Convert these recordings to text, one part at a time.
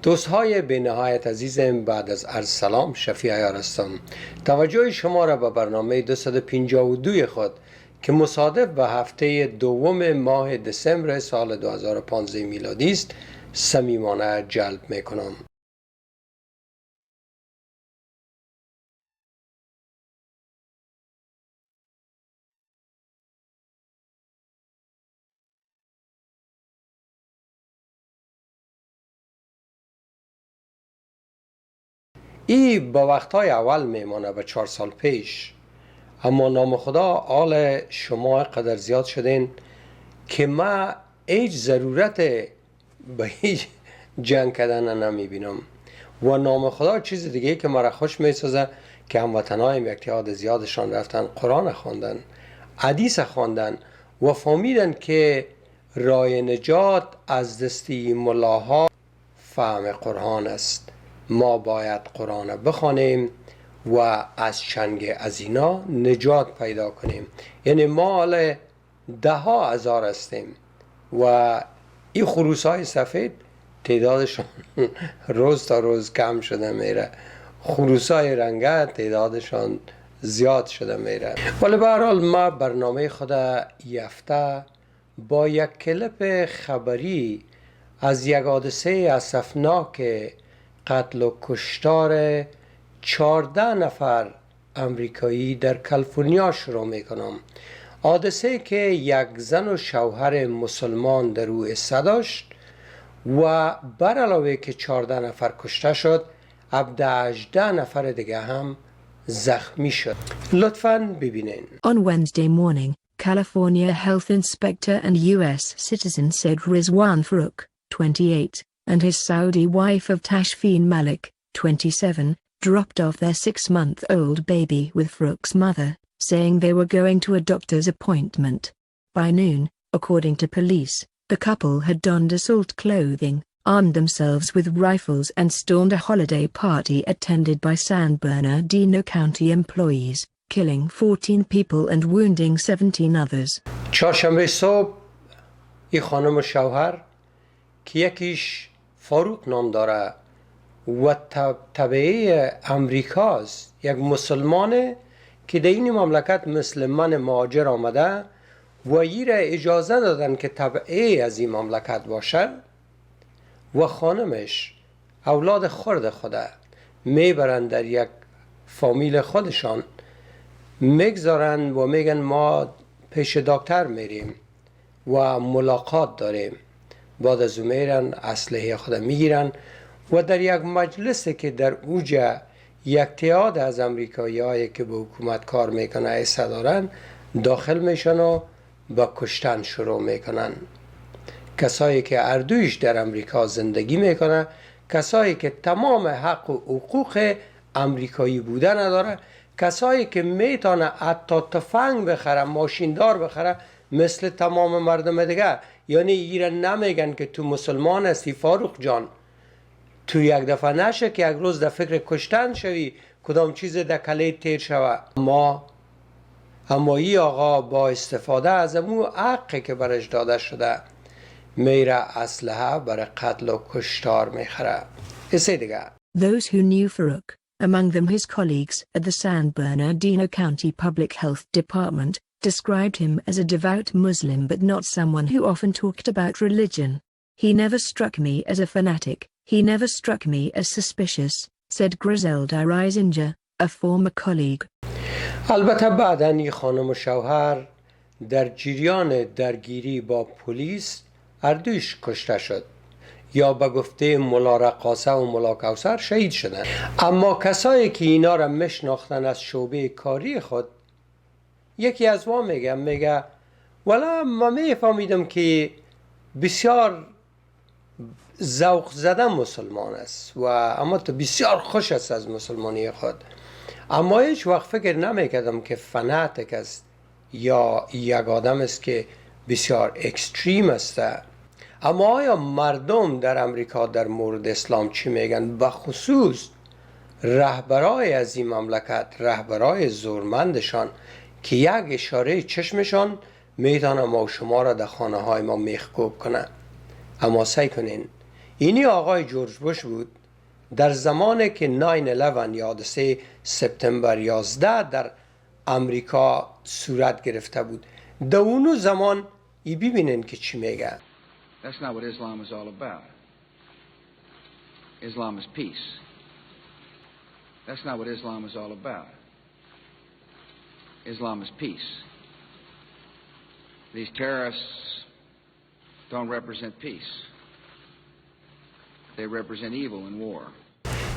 دوستهای به نهایت عزیزم، بعد از عرض سلام، شفیع عیار هستم. توجه شما را به برنامه 252 خود که مصادف به هفته دوم ماه دسامبر سال 2015 میلادی است صمیمانه جلب می کنم. ای با وقتهای اول میمانه، به 4 سال پیش. اما نام خدا آل شما قدر زیاد شدین که ما هیچ ضرورت به هیچ جنگ کردن نمیبینم و نام خدا چیز دیگه که مرا خوش میسازه که هموطنایم یک تعداد زیادشان رفتن قرآن خواندن، حدیث خواندن و فهمیدن که راه نجات از دستی ملاها فهم قرآن است. ما باید قرآن بخوانیم و از چنگ از اینا نجات پیدا کنیم. یعنی ما حال 10,000 هستیم و این خروس های سفید تعدادشون روز تا روز کم شده میره، خروس های رنگه تعدادشان زیاد شده میره. ولی به هر حال ما برنامه خود یافته با یک کلیپ خبری از یک حادثه اسفناک قتل و کشتار 14 نفر امریکایی در کالیفرنیا شروع میکنم. حادثه که یک زن و شوهر مسلمان در او حصه داشت و بر علاوه که 14 نفر کشته شد، 18 نفر دیگه هم زخمی شد. لطفاً ببینین. On Wednesday morning, California health inspector and U.S. citizen said Rizwan Farouk, 28, and his Saudi wife of Tashfeen Malik, 27, dropped off their 6-month-old baby with Farouk's mother, saying they were going to a doctor's appointment. By noon, according to police, the couple had donned assault clothing, armed themselves with rifles and stormed a holiday party attended by San Bernardino County employees, killing 14 people and wounding 17 others. چهارشنبه صبح این خانم و شوهر که یکیش فاروق نام داره و تبعه امریکاست، یک مسلمانه که در این مملکت مثل من مهاجر آمده و ای را اجازه دادن که تبعه از این مملکت باشه و خانمش اولاد خرد خوده میبرن در یک فامیل خودشان، میگذارن و میگن ما پیش دکتر میریم و ملاقات داریم. بعد از اون میرن اسلحه خود میگیرن و در یک مجلسی که در اوجه یک تعداد از امریکایی هایی که به حکومت کار میکنه حصه دارن داخل میشن و با کشتن شروع میکنن. کسایی که اردویش در امریکا زندگی میکنه، کسایی که تمام حق و حقوق امریکایی بودن نداره، کسایی که میتونه حتی تفنگ بخره، ماشیندار بخره مثل تمام مردم دیگه. یعنی ایره نمیگن که تو مسلمان هستی فاروق جان، تو یک دفعه نشه که یک روز در فکر کشتن شوی، کدام چیز در کله تیر شوه. اما ای آقا با استفاده از امو حقی که برش داده شده میره اسلحه برای قتل و کشتار میخره. اسی دیگه. Those who knew Farouk, among them his colleagues at the San Bernardino County Public Health Department, described him as a devout Muslim but not someone who often talked about religion. He never struck me as a fanatic, he never struck me as suspicious, said Griselda Reisinger, a former colleague. البته بعداً این خانم و شوهر در جریان درگیری با پلیس اردویش کشته شد یا به گفته ملا رقاصه و ملا کوثر شهید شدن. اما کسایی که اینا را مشناختن از شعبه کاری خود، یکی از ما میگه ولی ما میفهمیدم که بسیار ذوق زده مسلمان است و اما تو بسیار خوش است از مسلمانی خود، اما هیچ وقت فکر نمیکردم که فناتیک است یا یک آدم است که بسیار اکستریم است. اما آیا مردم در امریکا در مورد اسلام چی میگن؟ بخصوص رهبرای از این مملکت، رهبرای زورمندشان که یک اشاره چشمشان میتونه ما و شما را در خانه های ما میخکوب کنه. اما سعی کنین اینی آقای جورج بوش بود در زمانی که 9/11 یا حادثه سپتامبر 11 در امریکا صورت گرفته بود. در اونو زمان ای ببینین که چی میگه. That's not what Islam is all about. Islam is peace. That's not what Islam is all about. Islam is peace. These terrorists don't represent peace. They represent evil and war.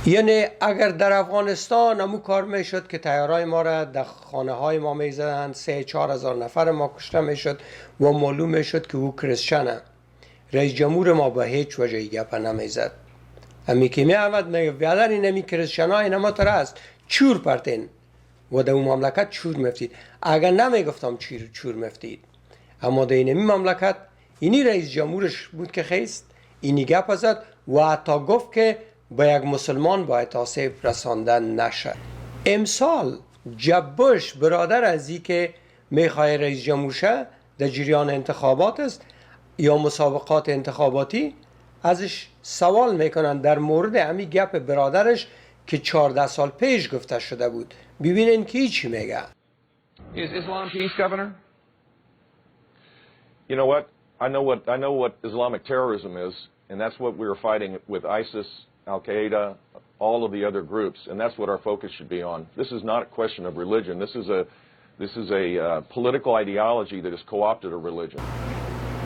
یعنی اگر در افغانستان همون کار میشد که طیارای ما را در خانه های ما میزدن، 3-4 هزار نفر ما کشته میشد و معلوم میشد که او کریسچنه، رئیس جمهور ما به هیچ وجه گپ نمیزد. امی که می آمد میگه بیادر این همی کریسچن های نما تر است چور پرتین و در اون مملکت چور مفتید. اگر نمیگفتم چور مفتید، اما در این مملکت اینی رئیس جمهورش بود که خیست اینی گپ زد و حتی گفت که با یک مسلمان باید آسیب رساندن نشه. امسال جب بوش برادر ازی که میخواه رئیس جمهور شه در جریان انتخابات است یا مسابقات انتخاباتی، ازش سوال میکنن در مورد همی گپ برادرش که 14 سال پیش گفته شده بود. ببینین که چی میگه. Is Islam peace, Governor? You know what? I know what Islamic terrorism is, and that's what we were fighting with ISIS, Al-Qaeda, all of the other groups, and that's what our focus should be on. This is not a question of religion. This is a political ideology that has co-opted a religion.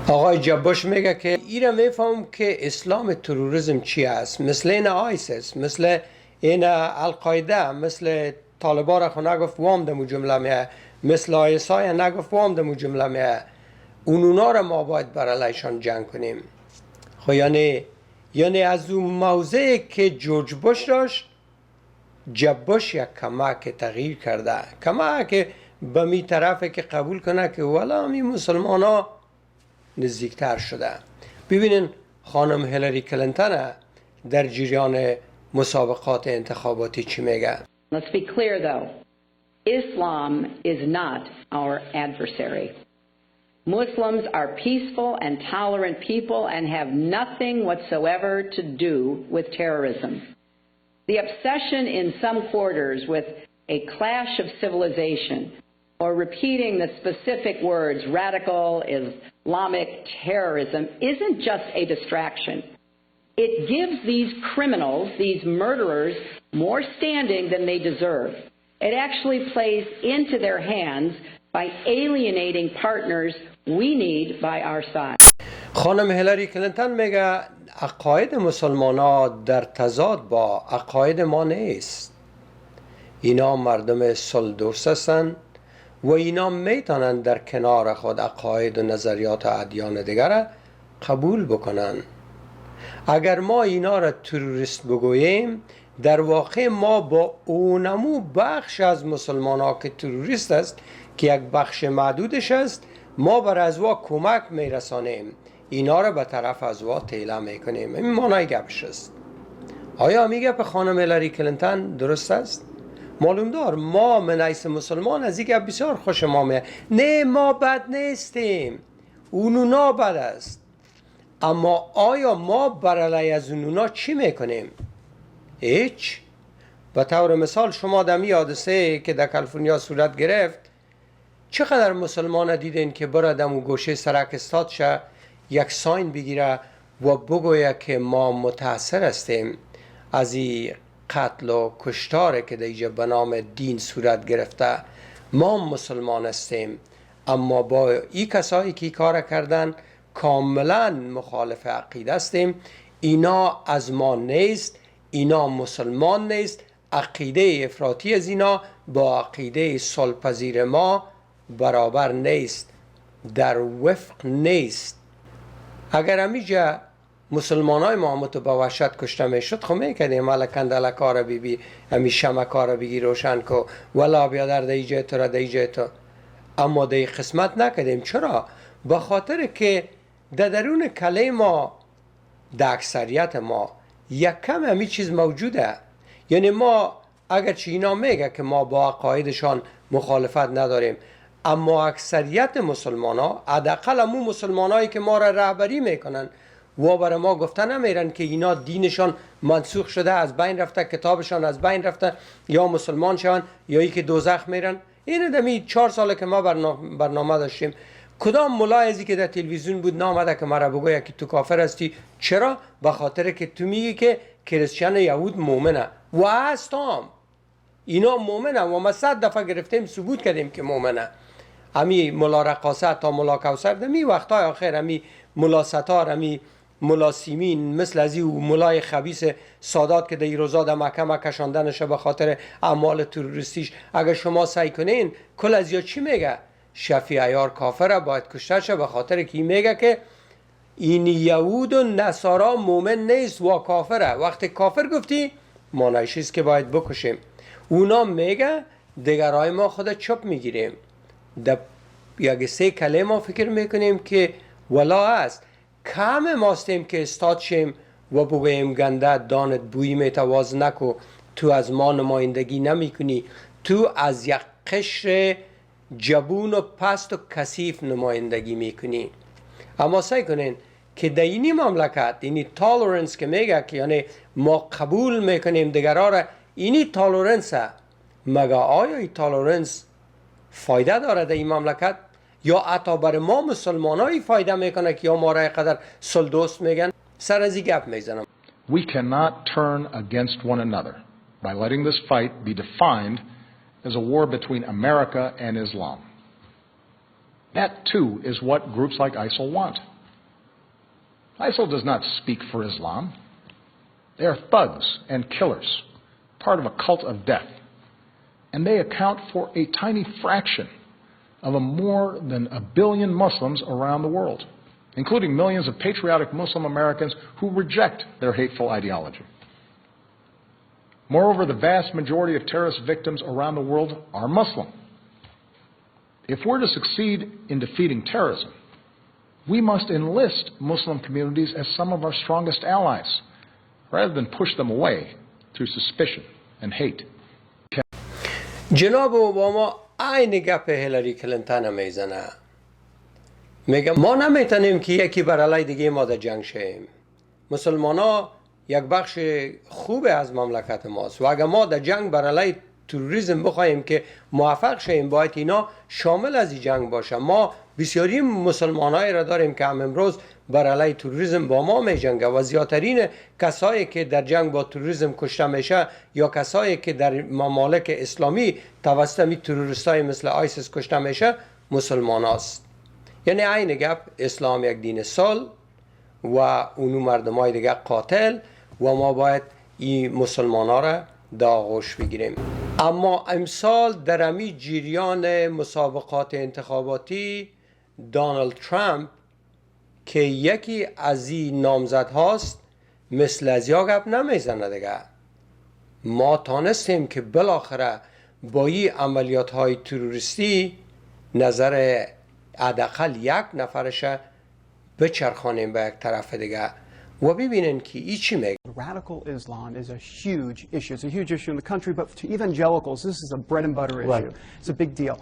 آقای جباش میگه که ایره میفهم که اسلام تروریسم چی است، مثل این آیسیس، مثل این القاعده، مثل طالبان را خود نگفت وام دمو جمله میه، مثل آیسای نگفت وام دمو جمله میه. اونونا را ما باید برایشان جنگ کنیم. خب یعنی از اون موضعی که جورج بوش داشت، جباش یک کمک تغییر کرده، کمک به می طرفه که قبول کنه که والا می مسلمان ها نزدیکتر شده. ببینین خانم هیلاری کلینتون در جریان مسابقات انتخاباتی چی میگه. Let's be clear though. Islam is not our adversary. Muslims are peaceful and tolerant people and have nothing whatsoever to do with terrorism. The obsession in some quarters with a clash of civilization or repeating the specific words radical Islamic terrorism isn't just a distraction. It gives these criminals, these murderers, more standing than they deserve. It actually plays into their hands by alienating partners we need by our side. خانم هیلاری کلینتون میگه عقاید مسلمان ها در تضاد با عقاید ما نیست. اینا مردم صلح دوست هستند و اینا میتونن در کنار خود عقاید و نظریات و ادیان دیگر قبول بکنن. اگر ما اینا را تروریست بگوییم، در واقع ما با اونمو بخش از مسلمان ها که تروریست است که یک بخش معدودش است، ما بر ازوا کمک میرسانیم، اینا را به طرف ازوا تیله میکنیم. این معنای گپش است. آیا میگه به خانم هیلاری کلینتون درست است؟ معلوم دار ما من حیث مسلمان از این گپ بسیار خوش ما میاد. نه ما بد نیستیم، اونونا بد است. اما آیا ما برای از اونونا چی میکنیم؟ هیچ. به طور مثال شما دمی حادثه که در کالیفرنیا صورت گرفت، چقدر مسلمان دیدین که برای دمو گوشه سرک استاد شه، یک ساین بگیره و بگویه که ما متاثر هستیم از این قتل و کشتار که در اینجا به نام دین صورت گرفته. ما مسلمان هستیم، اما با این کسایی که کار کردن کاملا مخالف عقیده هستیم. اینا از ما نیست، اینا مسلمان نیست. عقیده افراطی از اینا با عقیده صلح‌پذیر ما برابر نیست، در وفق نیست. اگر همیجا مسلمان های ما همتو با وحشت کشته می شد، خب میکردیم حالا کندل کار بی همی شمه کار بگی روشن کو ولا بیادر دیجه تو را دیجه تو. اما دی قسمت نکردیم. چرا؟ به خاطر که در درون کله ما، در اکثریت ما یک کم همی چیز موجوده. یعنی ما اگرچه اینا میگه که ما با عقایدشان مخالفت نداریم، اما اکثریت مسلمان ها، حداقل همون مسلمان هایی که ما را رهبری میکنن، و برای ما گفته نمیرن که اینا دینشان منسوخ شده، از بین رفته، کتابشان از بین رفته، یا مسلمان شون یا ای که دوزخ میرن. این دمی 4 ساله که ما برنامه داشتیم، کدام ملاحظی که در تلویزیون بود نامده که مرا بگوید که تو کافر هستی. چرا؟ به خاطر که تو میگی که کریسچن یهود مؤمنه و هستم، اینا مؤمنه و ما 100 دفعه گرفتیم ثبوت کردیم که مؤمنه. امی ملا رقاصه تا ملا کوثر دمی وقتای آخر امی ملا ستار، امی ملا سیمین مثل ازی و ملای خبیث سادات که در روزا در مکه کشاندنشه به خاطر اعمال تروریستیش، اگر شما سعی کنین کل از یا چی میگه؟ شفیع عیار کافره، باید کشته شه به خاطر که میگه که این یهود و نصارا مومن نیست و کافره. وقتی کافر گفتی مانایشیست که باید بکشیم. اونا میگه دیگرای ما خود چپ میگیریم. یک 3 کلمه فکر میکنیم که ولا است. کم ماستیم که استاد شیم و بگویم گنده دانت بوی میتواز نکو، تو از ما نمایندگی نمی کنی، تو از یک قشر جبون و پست و کثیف نمایندگی می کنی. اما سعی کنین که در اینی مملکت اینی تالرنس که میگه که یعنی ما قبول میکنیم دیگرها را، اینی تالرنس مگه آیا این تالرنس فایده داره در این مملکت؟ یا حتی برای ما مسلمانایی فایده میکنه که یا ما را قدر سلدوست میگن؟ سر از این گپ میزنم. We cannot turn against one another by letting this fight be defined as a war between America and Islam. That too is what groups like ISIL want. ISIL does not speak for Islam. They are thugs and killers, part of a cult of death. And they account for a tiny fraction of more than 1 billion Muslims around the world, including millions of patriotic Muslim Americans who reject their hateful ideology. Moreover, the vast majority of terrorist victims around the world are Muslim. If we're to succeed in defeating terrorism, we must enlist Muslim communities as some of our strongest allies, rather than push them away through suspicion and hate. جناب اوباما عین گپ هیلاری کلینتون میزنه، میگه ما نمیتونیم که یکی بر علیه دیگه ما در جنگ شیم. مسلمان ها یک بخش خوب از مملکت ماست و اگر ما در جنگ بر علیه تروریسم بخوایم که موفق شیم، باید اینا شامل از این جنگ باشه. ما بسیاری مسلمانایی را داریم که هم امروز بر علیه تروریسم با ما می جنگه و زیادترین کسایی که در جنگ با تروریسم کشته میشه یا کسایی که در ممالک اسلامی توسط می تروریستای مثل آیسیس کشته میشه مسلمان هاست. یعنی عین گپ اسلام یک دین صلح و اونو مردمای دیگه قاتل و ما باید این مسلمان ها را در آغوش بگیریم. اما امسال در امی جریان مسابقات انتخاباتی دونالد ترامپ که یکی از این نامزد هاست مثل از یا گپ نمیزنه دیگه. ما تانستیم که بالاخره با این عملیات های تروریستی نظر حداقل 1 نفرش بچرخانیم به یک طرف دیگه و ببینن که ای چی میگه. Radical Islam is a huge issue. It's a huge issue in the country, but to evangelicals, this is a bread and butter issue. Right. It's a big deal.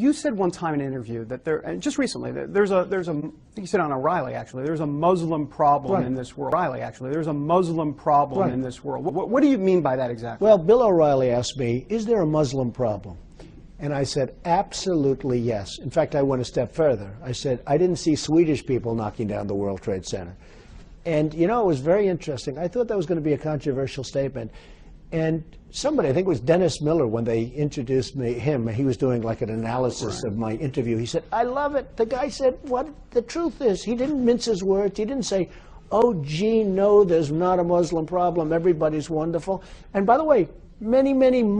You said one time in an interview that there, and just recently, that there's a, I think you said on O'Reilly actually, there's a Muslim problem Right. in this world. O'Reilly actually, there's a Muslim problem Right. in this world. What do you mean by that exactly? Well, Bill O'Reilly asked me, is there a Muslim problem? And I said, absolutely yes. In fact, I went a step further. I said, I didn't see Swedish people knocking down the World Trade Center. And, you know, it was very interesting. I thought that was going to be a controversial statement. And somebody, I think it was Dennis Miller, when they introduced him, he was doing like an analysis of my interview. He said, I love it. The guy said, what the truth is. He didn't mince his words. He didn't say, oh, gee, no, there's not a Muslim problem. Everybody's wonderful. And by the way,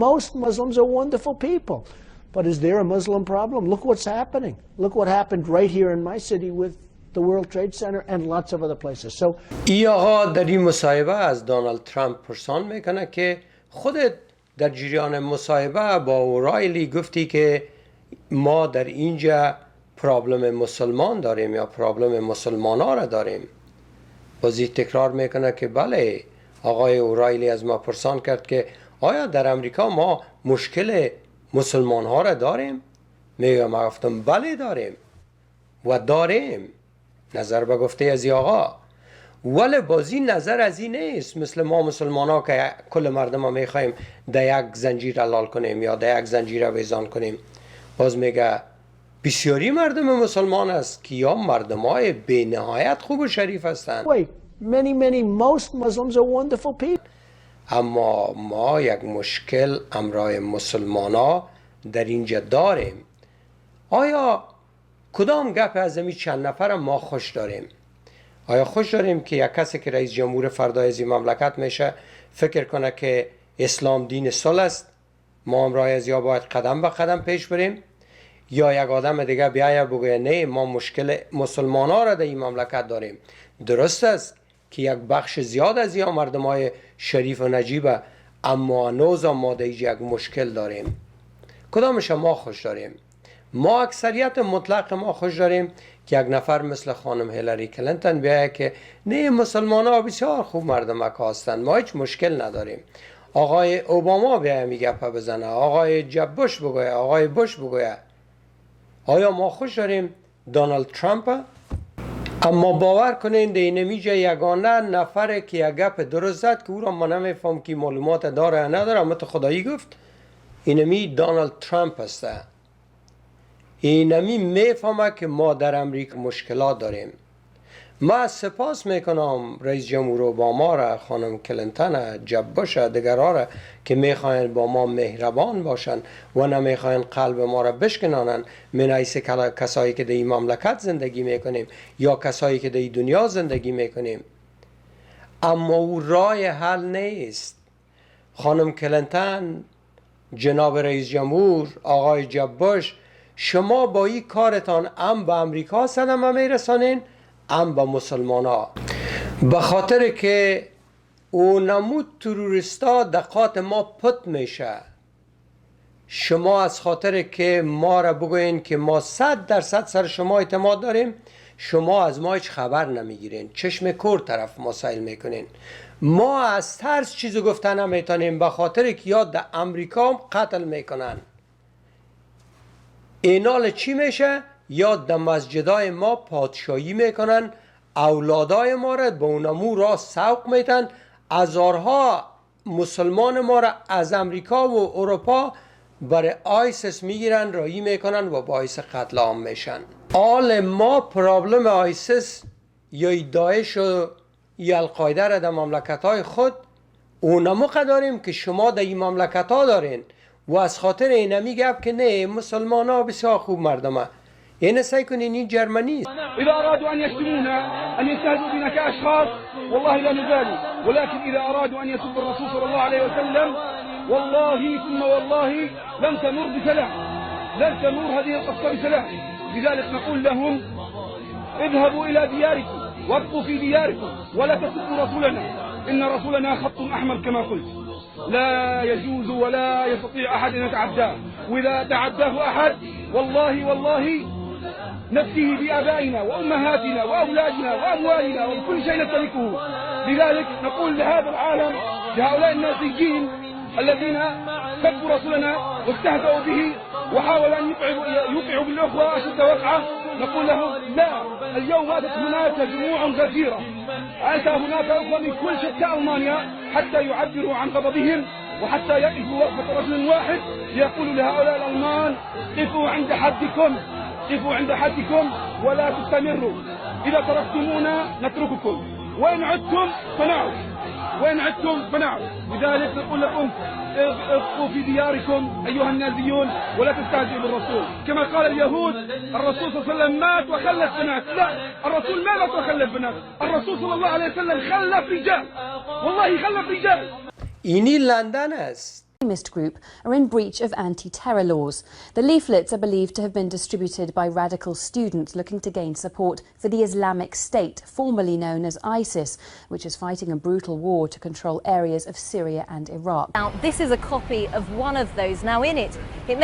most Muslims are wonderful people. But is there a Muslim problem? Look what's happening. Look what happened right here in my city with the World Trade Center and lots of other places. So ای آقا در این مصاحبه از دونالد ترامپ پرسان میکنه که خودت در جریان مصاحبه با اورایلی گفتی که ما در اینجا پرابلم مسلمان داریم یا پرابلم مسلمان ها را داریم. بازی تکرار میکنه که بله. آقای اورایلی از ما پرسان کرد که آیا در امریکا ما مشکل مسلمان ها را داریم؟ میگم گفتم بله داریم و داریم نظر به گفته از آقا. ولی بازی نظر از این نیست مثل ما مسلمان ها که کل مردم ها میخوایم در یک زنجیر حلال کنیم یا در یک زنجیر ویزان کنیم. باز میگه بسیاری مردم مسلمان است که یا مردم های به نهایت خوب و شریف هستند. Most Muslims are wonderful people. اما ما یک مشکل امرای مسلمان ها در اینجا داریم. آیا کدام گپ از این چند نفر ما خوش داریم؟ آیا خوش داریم که یک کسی که رئیس جمهور فردای از این مملکت میشه فکر کنه که اسلام دین صلح است، ما امرای از یا باید قدم به قدم پیش بریم؟ یا یک آدم دیگه بیایه بگه نه ما مشکل مسلمان ها را در این مملکت داریم؟ درست است که یک بخش زیاد از یا مردم های شریف و نجیبه، اما هنوز ما در یک مشکل داریم. کدامش ما خوش داریم؟ ما اکثریت مطلق ما خوش داریم که یک نفر مثل خانم هیلاری کلینتون بیایه که نه مسلمان ها بسیار خوب مردم هستند، ما هیچ مشکل نداریم. آقای اوباما بیایه میگه بزنه، آقای جب بوش بگویه، آقای بوش بگویه. آیا ما خوش داریم دونالد ترامپ؟ اما باور کنین در اینمیجا یگانه نفره که یک گپ درست زد که او را من نمیفهم که معلومات داره یا نداره، اما تو خدایی گفت اینمی دونالد ترامپ است. اینمی میفهمه که ما در امریکا مشکلات داریم. ما سپاس میکنم رئیس جمهور اوباما را، خانم کلینتون، جب بوش، دیگرها را که میخواین با ما مهربان باشن و نمیخواین قلب ما را بشکنانن من حیث کسایی که در این مملکت زندگی میکنیم یا کسایی که در این دنیا زندگی میکنیم. اما او راه حل نیست. خانم کلینتون، جناب رئیس جمهور، آقای جب بوش، شما با این کارتان هم به امریکا صدمه میرسانین هم به مسلمان ها، به خاطر که او نمود تروریستا دقات ما پت میشه. شما از خاطر که ما را بگوین که ما 100% سر شما اعتماد داریم، شما از ما هیچ خبر نمیگیرین، چشم کور طرف مسائل میکنین. ما از ترس چیزو گفتن نمیتونیم به خاطر که یا در امریکا هم قتل میکنن. اینال چی میشه؟ یا در مسجدای ما پادشاهی میکنن، اولادای ما را به اونمو را سوق میتن، هزارها مسلمان ما را از امریکا و اروپا برای آیسیس میگیرن، رایی میکنن و باعث قتل عام میشن. آل ما پرابلم آیسیس یا داعش و یا القاعده را در مملکت های خود اونمو داریم که شما در این مملکت ها دارین و از خاطر اینمی گفت که نه مسلمان ها بسیار خوب مردمه. این سعی کنین این جرمنی است. اذا ارادوا ان يشتمونا ان يستهزئوا بنا كاشخاص والله لا نبالي، ولكن اذا ارادوا ان يسبوا الرسول صلى الله عليه وسلم والله ثم والله لن تمر بسلام، لن تمر هذه القصه بسلام. لذلك نقول لهم اذهبوا الى دياركم وابقوا في دياركم ولا تسبوا رسولنا، ان رسولنا خط احمر كما قلت، لا يجوز ولا يستطيع احد ان يتعداه، واذا تعداه احد والله نفسه بآبائنا وأمهاتنا وأولادنا وأموالنا وكل شيء نمتلكه. لذلك نقول لهذا العالم، لهؤلاء النازيين الذين سبوا رسولنا واستهزأوا به وحاولوا أن يوقعوا بالأخوة أشد وقعة، نقول لهم لا، اليوم هناك جموع غفيرة، أتى هناك أخوة من كل شتى ألمانيا حتى يعبروا عن غضبهم وحتى يقفوا وقفة رجل واحد ليقولوا لهؤلاء الألمان قفوا عند حدكم، قفوا عند حدكم ولا تستمروا، إذا تركتمونا نترككم، وإن عدتم فنعود، وإن عدتم فنعود. لذلك نقول لكم ابقوا في دياركم أيها النازيون ولا تستهزئوا بالرسول. كما قال اليهود الرسول صلى الله عليه وسلم مات وخلف بنات، لا، الرسول ما مات وخلف بنات، الرسول صلى الله عليه وسلم خلف رجال، والله خلف رجال. اینی لندن است. Group are in breach of anti-terror laws. The leaflets are believed to have been distributed by radical students looking to gain support for the Islamic State, formerly known as ISIS, which is fighting a brutal war to control areas of Syria and Iraq. Now, this is a copy of one of those. Now, in it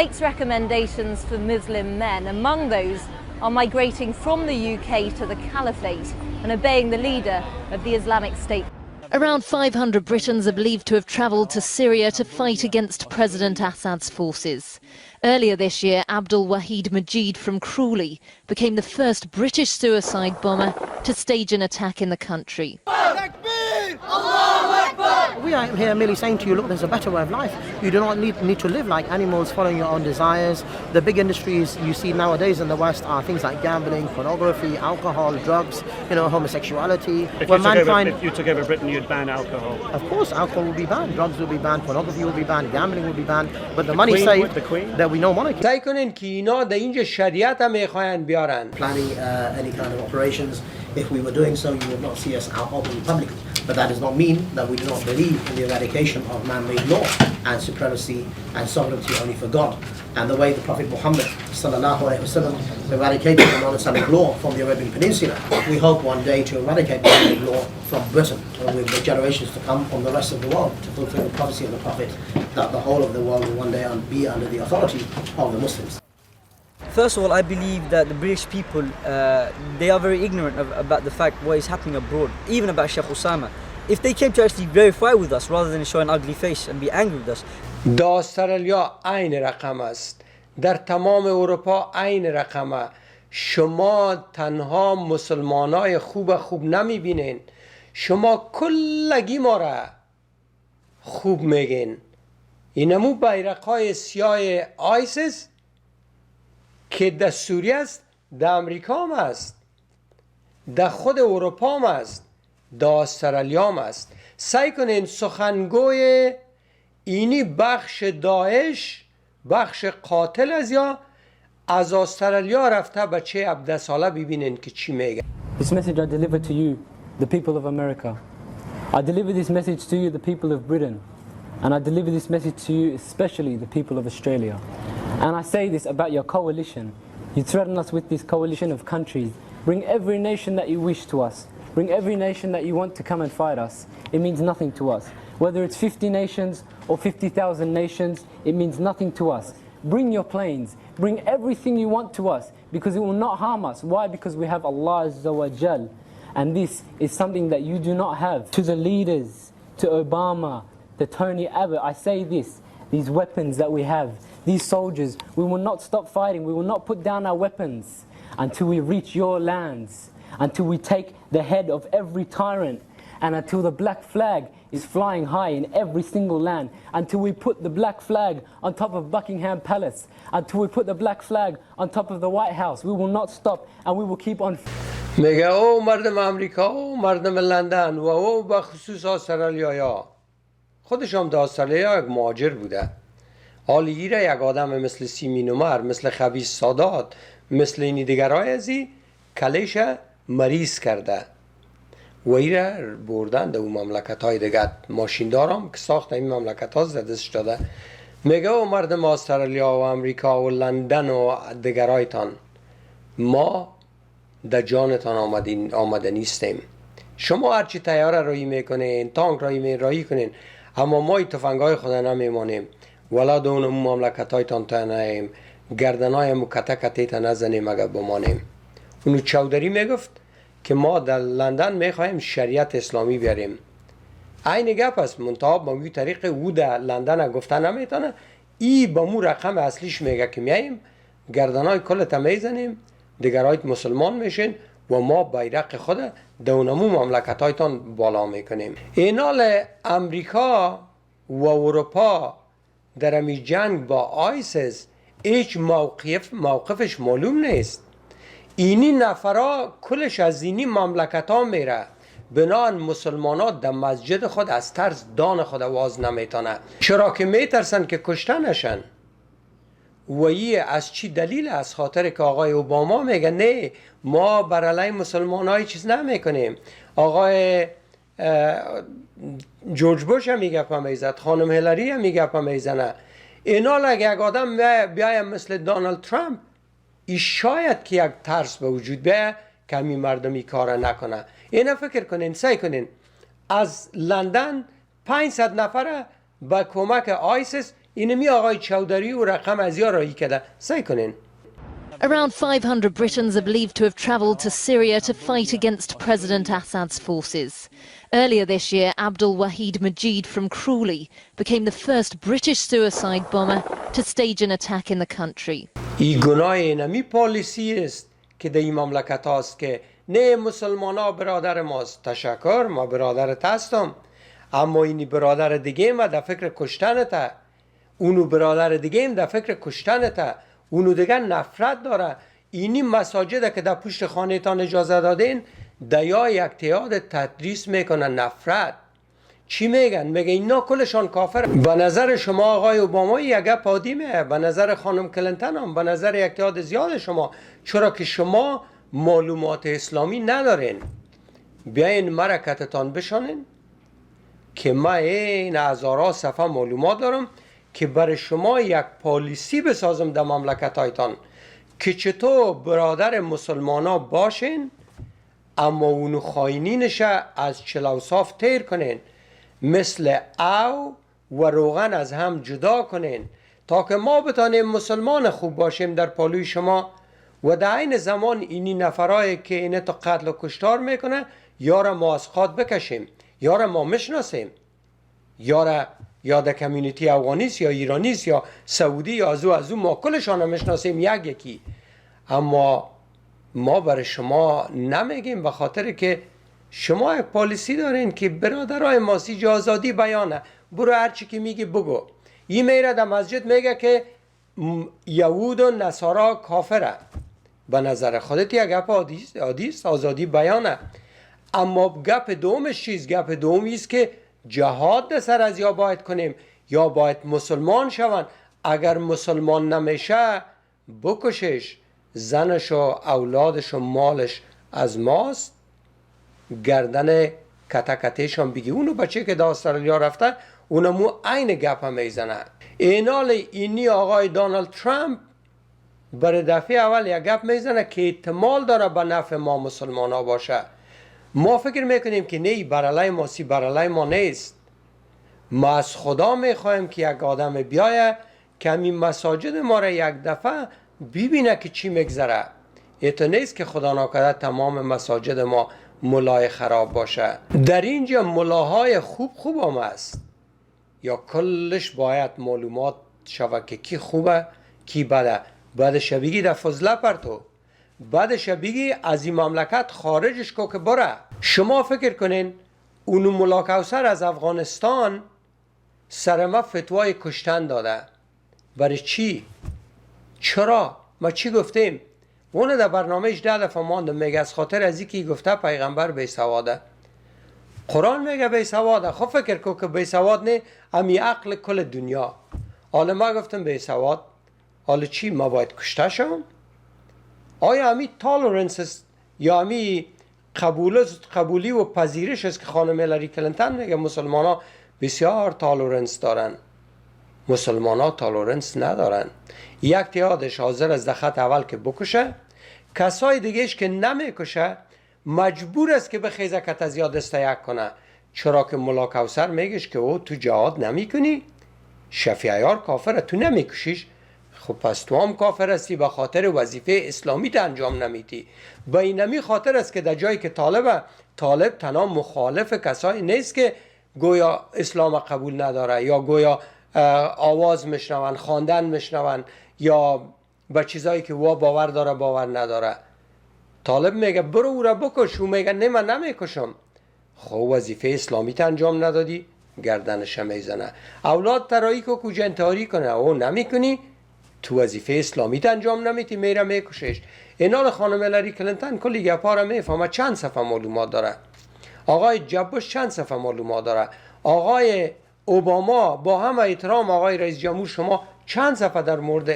makes recommendations for Muslim men. Among those are migrating from the UK to the Caliphate and obeying the leader of the Islamic State. Around 500 Britons are believed to have travelled to Syria to fight against President Assad's forces. Earlier this year, Abdul Wahid Majid from Crawley became the first British suicide bomber to stage an attack in the country. We are here merely saying to you, look, there's a better way of life. You do not need to live like animals, following your own desires. The big industries you see nowadays in the West are things like gambling, pornography, alcohol, drugs, homosexuality. If you took over Britain, you'd ban alcohol. Of course, alcohol will be banned, drugs will be banned, pornography will be banned, gambling will be banned. But the money saved, there will be no monarchy. سعی کنین که اینا در اینجا شریعت هم میخواین بیارن. Planning any kind of operations. If we were doing so, you would not see us out open publicly. But that does not mean that we do not believe in the eradication of man-made law and supremacy and sovereignty only for God. And the way the Prophet Muhammad ﷺ eradicated the non-Islamic law from the Arabian Peninsula, we hope one day to eradicate man-made law from Britain, with the generations to come from the rest of the world, to fulfill the prophecy of the Prophet that the whole of the world will one day be under the authority of the Muslims. First of all, I believe that the British people, they are very ignorant about the fact what is happening abroad, even about Sheikh Osama. If they came to actually verify with us rather than show an ugly face and be angry with us. در استرالیا عین رقم است. در تمام اروپا عین رقمه. شما تنها مسلمانای خوب نمیبینین. شما کلگی ما را خوب میگین. اینمو بیرقهای سیاه آیسیس که در سوریه است، در امریکا هم است، در خود اروپا هم است، در استرالیا هم است. سعی کنین سخنگوی اینی بخش داعش، بخش قاتل از استرالیا رفته بچه 17 ساله ببینین که چی میگه. This message I deliver to you, the people of America. I deliver this message to you, the people of Britain. And I deliver this message to you, especially the people of Australia. And I say this about your coalition. You threaten us with this coalition of countries. Bring every nation that you wish to us. Bring every nation that you want to come and fight us. It means nothing to us. Whether it's 50 nations or 50,000 nations, it means nothing to us. Bring your planes. Bring everything you want to us, because it will not harm us. Why? Because we have Allah Azza wa Jal. And this is something that you do not have. To the leaders, to Obama, to Tony Abbott, I say this. These weapons that we have, these soldiers, we will not stop fighting. We will not put down our weapons until we reach your lands, until we take the head of every tyrant, and until the black flag is flying high in every single land, until we put the black flag on top of Buckingham Palace, until we put the black flag on top of the White House. We will not stop, and we will keep on. میگه او مردم امریکا و مردم لندن و او به خصوص استرالیا، خودش هم در استرالیا یک مهاجر بوده. حال ایره یک آدم مثل سیمین عمر، مثل خبیث سادات، مثل اینی دیگرای ازی کلیش مریض کرده و ایره بردن در اون مملکت های دیگر. ماشیندار هم که ساخت این مملکت ها دستش داده. میگه او مردم استرالیا و امریکا و لندن و دیگرایتان، ما در جانتان آمده نیستیم. شما هرچی تیاره رایی میکنین، تانک رایی کنین، اما ما تفنگای خدا نمیمانیم. ولا دون مملکت های تان تنهیم، گردنهای مکته تا نزنیم اگر بمانیم. اونو چودری میگفت که ما در لندن میخوایم شریعت اسلامی بیاریم. این گپ است، منتها با این طریق او در لندن گفته نمیتونه. ای با مو رقم اصلیش میگه که میاییم گردنهای کلتا میزنیم، دیگرایت مسلمان میشین و ما بیرق خود دونمو مملکت هایتان بالا میکنیم. اینال امریکا و اروپا در امی جنگ با آیسیس هیچ موقفش معلوم نیست. اینی نفرا کلش از اینی مملکت ها میره، بنان مسلمان ها در مسجد خود از ترس دان خود واز نمیتونه. چرا که میترسن که کشته نشن. و از چی دلیل؟ از خاطر که آقای اوباما میگه نه ما بر علیه مسلمان های چیز نمیکنیم. آقای جورج بوش هم میگه پا میزد، خانم هیلاری هم میگه پا میزنه. اینا لگه یک آدم بیایم مثل دونالد ترامپ، ای شاید که یک ترس به وجود بیاید که همین مردمی کار نکنه. اینا فکر کنین، سعی کنین از لندن 500 نفر با کمک آیسیس اینمی آقای چودری و رقم از یا رایی کده. سعی کنین. Around 500 Britons are believed to have travelled to Syria to fight against President Assad's forces. Earlier this year, Abdul Wahid Majid from Crawley became the first British suicide bomber to stage an attack in the country. این گناه اینمی پالیسی است که در این مملکت هاست که نه مسلمان ها برادر ماست. تشکر، ما برادرت هستم، اما اینی برادر دیگه ما در فکر کشتنته، اونو برادر دیگه هم در فکر کشتنته، اونو دیگه نفرت داره. اینی مساجد که در پشت خانه تان اجازه دادین دیا یک تیاد تدریس میکنن نفرت. چی میگن؟ میگن اینا کلشان کافر. به نظر شما آقای اوباما یک گپ عادیمه، به نظر خانم کلینتون هم، به نظر یک تعداد زیاد شما، چرا که شما معلومات اسلامی ندارین. بیاین مرکتتان بشانین که ما این هزارها صفحه معلومات دارم که برای شما یک پالیسی بسازم در مملکت هایتان که چطور برادر مسلمان ها باشین اما اونو خاینینش از چلوصاف تیر کنین، مثل او و روغن از هم جدا کنین تا که ما بتانیم مسلمان خوب باشیم در پالوی شما و در این زمان اینی نفرایی که اینه تا قتل و کشتار میکنه یارا ما از خاد بکشیم، یارا ما مشناسیم، یارا یا در کمیونیتی افغانیست یا ایرانیست یا سعودی یا از او ما کلشان مشناسیم یکی. اما ما برای شما نمیگیم به خاطر که شما یک پالیسی دارین که برادرای ماسی آزادی بیانه، برو هرچی که میگی بگو. این میره در مسجد میگه که یهود و نصارا کافره، به نظر خودت یک گپ عادیست، آزادی بیانه. اما گپ دومش چیز؟ گپ دومی است که جهاد در سر از یا باید کنیم یا باید مسلمان شون. اگر مسلمان نمیشه بکشش، زنش و اولادش و مالش از ماست، گردن کتکتیشان بگی. اونو بچه که در استرالیا رفته اونمو عین گپ هم میزنه. اینال اینی آقای دونالد ترامپ برای دفعه اول یک گپ میزنه که احتمال داره به نفع ما مسلمان ها باشه. ما فکر میکنیم که نه، برالای ما سی برالای ما نیست. ما از خدا میخوایم که یک آدم بیایه که همین مساجد ما را یک دفعه ببینه که چی میگذره. ایتو نیست که خدا ناکرده تمام مساجد ما ملای خراب باشه. در اینجا ملاهای خوب هم است، یا کلش باید معلومات شود که کی خوبه کی بده. بعد شبیگی در فضله پرتو، بعد شبیگی از این مملکت خارجش کو که بره. شما فکر کنین اونو ملا کوثر از افغانستان سر ما فتوای کشتن داده. برای چی؟ چرا؟ ما چی گفتیم؟ اون در برنامهش 10 دفعه مانده، میگه از خاطر از اینکه گفته پیغمبر بیسواده. قرآن میگه بیسواده. خب فکر کو که بیسواد نه، امی عقل کل دنیا. حالا ما گفتم بیسواد، حالا چی؟ ما باید کشته شم؟ آیا امی تالرنس است یا امی قبولی و پذیرش است که خانم هیلاری کلینتون میگه مسلمان ها بسیار تالرنس دارن؟ مسلمان ها تالرنس ندارن. یک تعدادش حاضر از خط اول که بکشه، کسای دیگهش که نمیکشه مجبور است که به خیزکت از یاد استیک کنه. چرا که ملا کوثر میگش که او تو جهاد نمی کنی؟ شفیع عیار کافره، تو نمیکشیش؟ خب پس تو هم کافر هستی، به خاطر وظیفه اسلامی تا انجام نمیدی. به اینمی خاطر است که در جایی که طالب تنها مخالف کسایی نیست که گویا اسلام قبول نداره یا گویا آواز میشنون، خواندن میشنون یا به چیزایی که وا باور داره باور نداره. طالب میگه برو او را بکش، او میگه نه من نمیکشم. خب وظیفه اسلامی تا انجام ندادی، گردنش میزنه. اولاد ترایی که کجا انتحاری کنه، او نمیکنی، تو وظیفه اسلامی تا انجام نمیدی، میره میکشش. اینا خانم هیلاری کلینتون کلی گپا را میفهمه. چند صفحه معلومات داره. آقای جبوش چند صفحه معلومات داره. آقای اوباما با همه احترام آقای رئیس جمهور، شما چند صفحه در مورد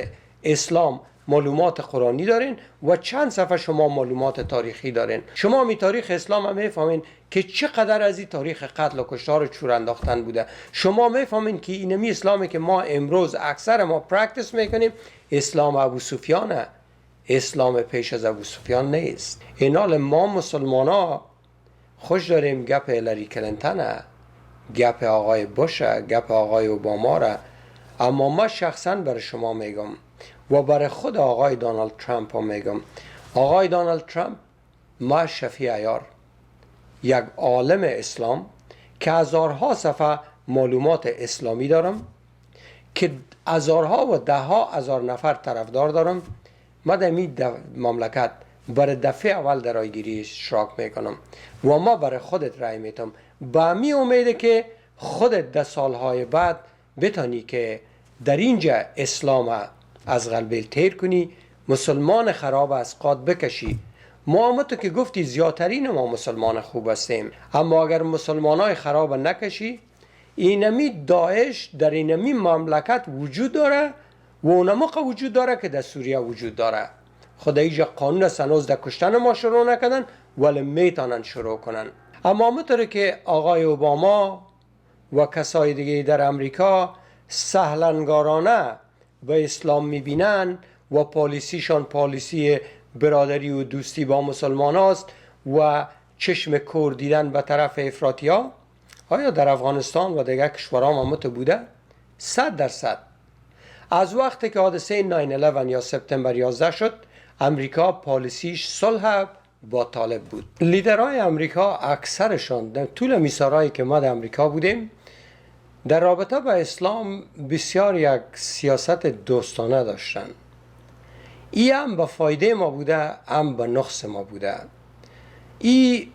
اسلام معلومات قرآنی دارین و چند صفحه شما معلومات تاریخی دارین. شما می تاریخ اسلام هم میفهمین که چقدر از این تاریخ قتل و کشتار و چور انداختن بوده. شما میفهمین که اینمی اسلامی که ما امروز اکثر ما پرکتیس میکنیم اسلام ابو سفیانه، اسلام پیش از ابو سفیان نیست. اینال ما مسلمان ها خوش داریم گپ هیلاری کلینتونه، گپ آقای بوشه، گپ آقای اوباما را. اما ما شخصا برای شما میگم و برای خود آقای دونالد ترامپ هم میگم. آقای دونالد ترامپ، ما شفیع عیار، یک عالم اسلام که هزارها صفحه معلومات اسلامی دارم، که هزارها و ده ها هزار نفر طرفدار دارم، ما در این مملکت برای دفعه اول در رایگیری اشتراک میکنم و ما برای خودت رای میتم، با می امیده که خودت در سالهای بعد بتانی که در اینجا اسلام از قلبیل تیر کنی، مسلمان خراب از قاد بکشی. ما تو که گفتی زیادترین ما مسلمان خوب هستیم، اما اگر مسلمان های خراب نکشی، اینمی داعش در اینمی مملکت وجود داره و اونموقع وجود داره که در سوریه وجود داره. خدا ایجا قانون است هنوز در کشتن ما شروع نکردن ولی میتونن شروع کنن. اما همونطوری که آقای اوباما و کسای دیگه در امریکا سهلنگارانه به اسلام میبینن و پالیسیشان پالیسی برادری و دوستی با مسلمان است و چشم کور دیدن به طرف افراطی ها، آیا در افغانستان و دیگر کشورها همونطور بوده؟ 100%. از وقتی که حادثه 9/11 یا سپتامبر 11 شد، امریکا پالیسیش صلح با طالب بود. لیدرهای امریکا اکثرشان در طول میثارهایی که ما در امریکا بودیم، در رابطه با اسلام بسیار یک سیاست دوستانه داشتن. این هم به فایده ما بوده، هم به نقص ما بوده. این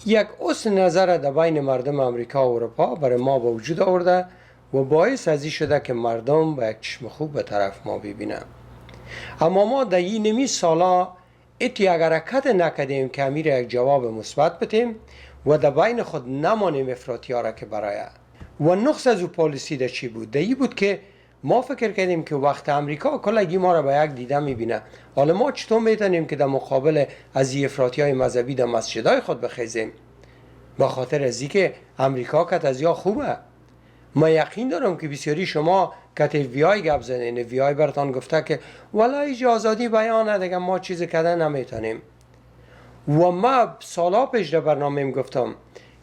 یک اصل نظر در بین مردم امریکا و اروپا برای ما به وجود آورده و باعث از این شده که مردم با یک چشم خوب به طرف ما ببینن. اما ما در این نمی سالا ایتی اگر حرکت نکردیم که امیر یک جواب مثبت بدیم و در بین خود نمانیم افراطی ها را که برای و نقص از او پالیسی در چی بود؟ در این بود که ما فکر کردیم که وقت امریکا کلگی ما را به یک دیده میبینه، حالا ما چطور میتونیم که در مقابل از این افراطی های مذهبی در مسجدهای خود بخیزیم؟ به خاطر از که امریکا کت از یا خوبه. ما یقین دارم که بسیاری شما کت وی آی گپ زدین، وی آی براتان گفته که والا هیچ آزادی بیانه دیگه، ما چیز کده نمیتونیم. و ما سالا پیش در برنامه گفتم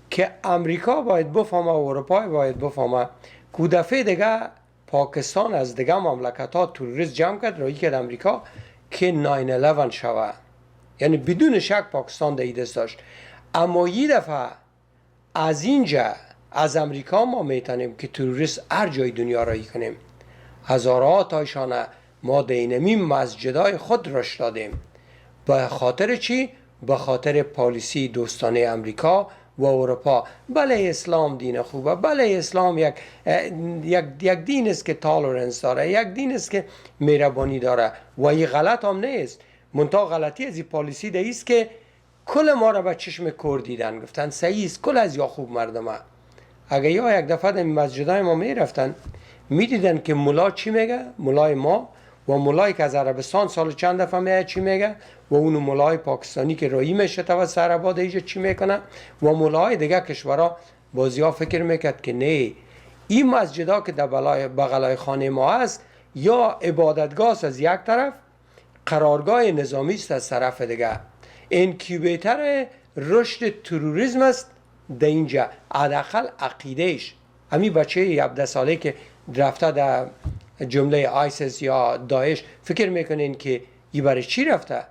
که امریکا باید بفهمه و اروپا باید بفهمه که دفعه دیگه پاکستان از دیگه مملکت ها توریست جمع کرد رایی که امریکا که 9/11 شوه. یعنی بدون شک پاکستان در دست داشت. اما یه دفعه از اینجا از امریکا ما میتونیم که توریست هر جای دنیا رایی کنیم. هزارها تایشانه ما در اینمی مسجدهای خود رشد دادیم. به خاطر چی؟ به خاطر پالیسی دوستانه امریکا و اروپا. بله اسلام دین خوبه، بله اسلام یک دین است که تالرنس داره، یک دین است که مهربانی داره و این غلط هم نیست. منتها غلطی از این پالیسی ده است که کل ما را به چشم کور دیدن، گفتن صحیح است کل از یا خوب مردمه. اگه یا یک دفعه در مسجدهای ما میرفتن میدیدن که ملا چی میگه، ملای ما و ملایی که از عربستان سال چند دفعه میاد چی میگه و اون ملای پاکستانی که رایی میشه توسط عربا دیگه چی میکنه و ملای دیگه کشورها بازیا فکر میکرد که نه، این مسجدها که در بغلای خانه ما هست یا عبادتگاه از یک طرف، قرارگاه نظامی است از طرف دیگه، انکیوبیتر رشد تروریسم است در اینجا. حداقل عقیدهش همین بچه 17 ساله که رفته در جمله آیسیس یا داعش فکر میکنین که این برای چی رفته؟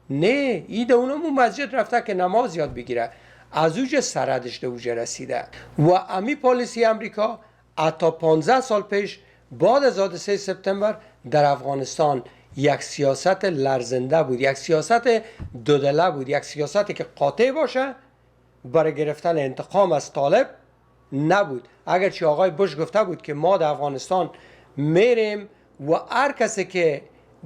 نه، این در اونمون مسجد رفته که نماز یاد بگیره، از اوج سردش در اوج رسیده. و امی پالیسی امریکا حتی 15 سال پیش بعد از حادثه سپتامبر در افغانستان یک سیاست لرزنده بود، یک سیاست دودله بود، یک سیاستی که قاطع باشه برای گرفتن انتقام از طالب نبود. اگرچه آقای بوش گفته بود که ما در افغانستان میریم و هر کسی که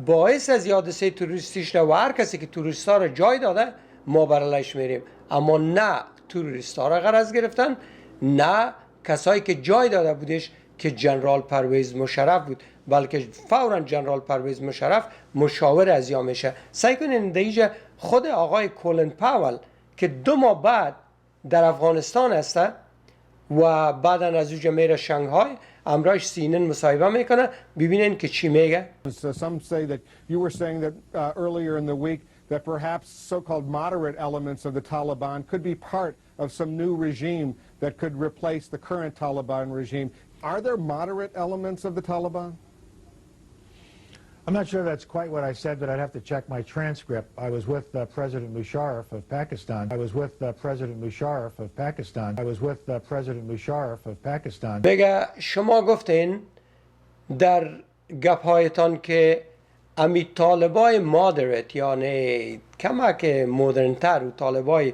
باعث از حادثه تروریستی شده و هر کسی که توریستا را جای داده ما برایش میریم، اما نه توریستا را غرض گرفتن، نه کسایی که جای داده بودش که جنرال پرویز مشرف بود، بلکه فوراً جنرال پرویز مشرف مشاور از یا میشه. سعی کنین دیگه خود آقای کولن پاول که 2 ماه بعد در افغانستان هسته و بعدا از اونجا میره شنگهای، امراش سینن مصاحبه میکنه، ببینین که چی میگه. Some say that you were saying that earlier in the week that perhaps so-called moderate elements of the Taliban could be part of some new regime that could replace the current Taliban regime. Are there moderate elements of the Taliban? I'm not sure that's quite what I said, but I'd have to check my transcript. I was with President Musharraf of Pakistan. I was with President Musharraf of Pakistan. I was with President Musharraf of Pakistan. بگه شما گفتین در گپ‌هایتان که امی طالبای مادرت یعنی کمک مدرنتر و طالبای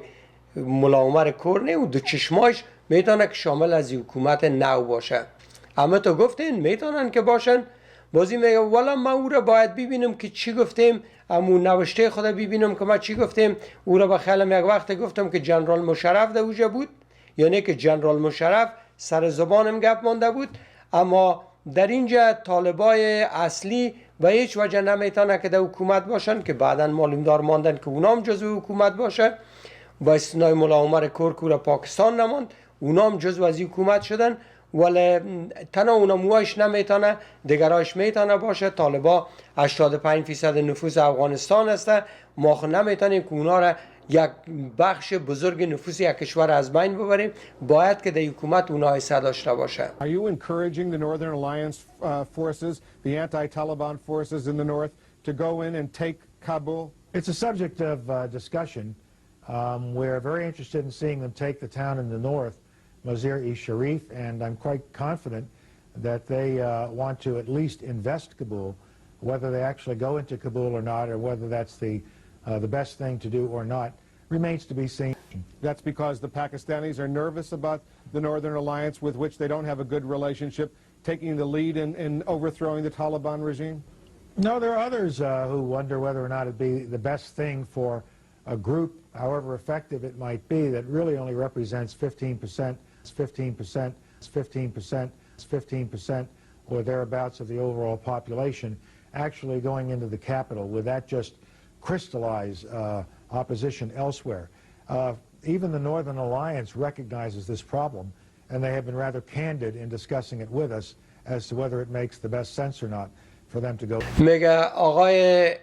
ملاومر کرنه و دو چشماش میتونه که شامل از حکومت نو باشه. اما تو گفتین میتونن که باشن. بازی میگه والا ما او را باید ببینم که چی گفتیم، امو نوشته خدا ببینم که ما چی گفتیم. او را به خیالم یک وقت گفتم که جنرال مشرف در اوجه بود، یعنی که جنرال مشرف سر زبانم گپ مانده بود. اما در اینجا طالبای اصلی به هیچ وجه نمیتونه که در حکومت باشن که بعدا معلوم دار ماندن که اونام جزو حکومت باشه. با استثنای ملا عمر کورکور پاکستان نماند، اونام جزو از حکومت شدن، ولی تنها اونا موهاش نمیتونه، دیگراش میتونه باشه. طالبا 85% نفوس افغانستان هسته، ما خود نمیتونیم که اونا را یک بخش بزرگ نفوس یک کشور از بین ببریم. باید که در حکومت اونا حصه داشته باشه. Are you encouraging the Northern Alliance forces, the anti-Taliban forces in the north, to go in and take Kabul? It's a subject of discussion. We're very interested in seeing them take the town in the north, Mazar-e-Sharif, and I'm quite confident that they want to at least invest Kabul. Whether they actually go into Kabul or not, or whether that's the best thing to do or not, remains to be seen. That's because the Pakistanis are nervous about the Northern Alliance, with which they don't have a good relationship, taking the lead in overthrowing the Taliban regime? No, there are others who wonder whether or not it'd be the best thing for a group, however effective it might be, that really only represents 15%, 15%, 15%, 15%, or thereabouts of the overall population, actually going into the capital. Would that just crystallize opposition elsewhere? Even the Northern Alliance recognizes this problem, and they have been rather candid in discussing it with us as to whether it makes the best sense or not for them to go. میگه آقای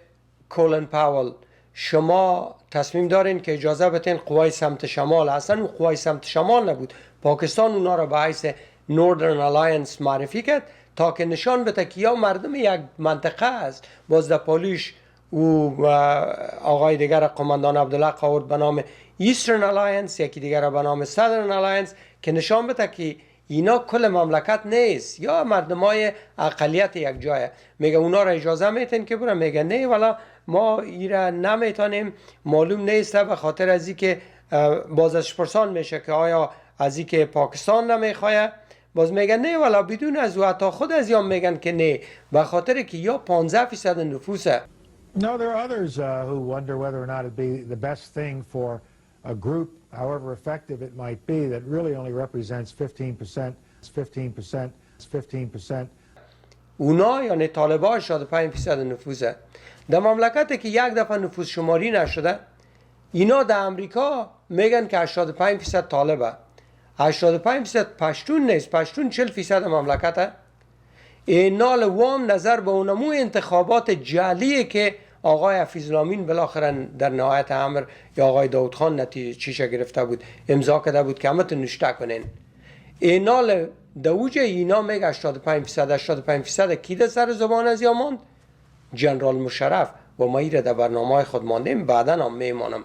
کولن پاول، شما تصمیم دارین که اجازه بتین قوای سمت شمال، اصلا اون قوای سمت شمال نبود، پاکستان اونا را به حیث نوردرن الاینس معرفی کرد تا که نشان بده که یا مردم یک منطقه است. باز در پالیش او آقای دیگر قماندان عبدالله قاورد به نام ایسترن الاینس، یکی دیگر به نام سادرن الاینس، که نشان بده که اینا کل مملکت نیست، یا مردمای اقلیت یک جایه. میگه اونا را اجازه میتین که برن؟ میگه نه والا ما ایرا نمیتونیم، معلوم نیست، به خاطر از اینکه باز ازش پرسان میشه که آیا از اینکه پاکستان نمیخواه. باز میگن نه والا بدون از او، حتی خود از یام میگن که نه، به خاطر که یا 15% نفوسه. No, there are others who wonder whether or not it'd be the best thing for a group, however effective it might be, that really only represents 15%, 15%, 15%. اونا یعنی طالبان 85% نفوسه. در مملکتی که یک دفعه نفوس شماری نشده، اینا در امریکا میگن که 85% طالبه. 85% پشتون نیست، پشتون 40% مملکته. اینال وام نظر به اونمو انتخابات جعلیه که آقای حفیظ‌الامین بالاخره در نهایت امر یا آقای داود خان نتیجه چیشه گرفته بود، امضا کرده بود که همتون نشته کنین. اینال دوجه اینا میگه 85% کی در سر زبان از یا ماند؟ جنرال مشرف. و ما ایره در برنامه خود ماندیم، بعدا هم میمانم.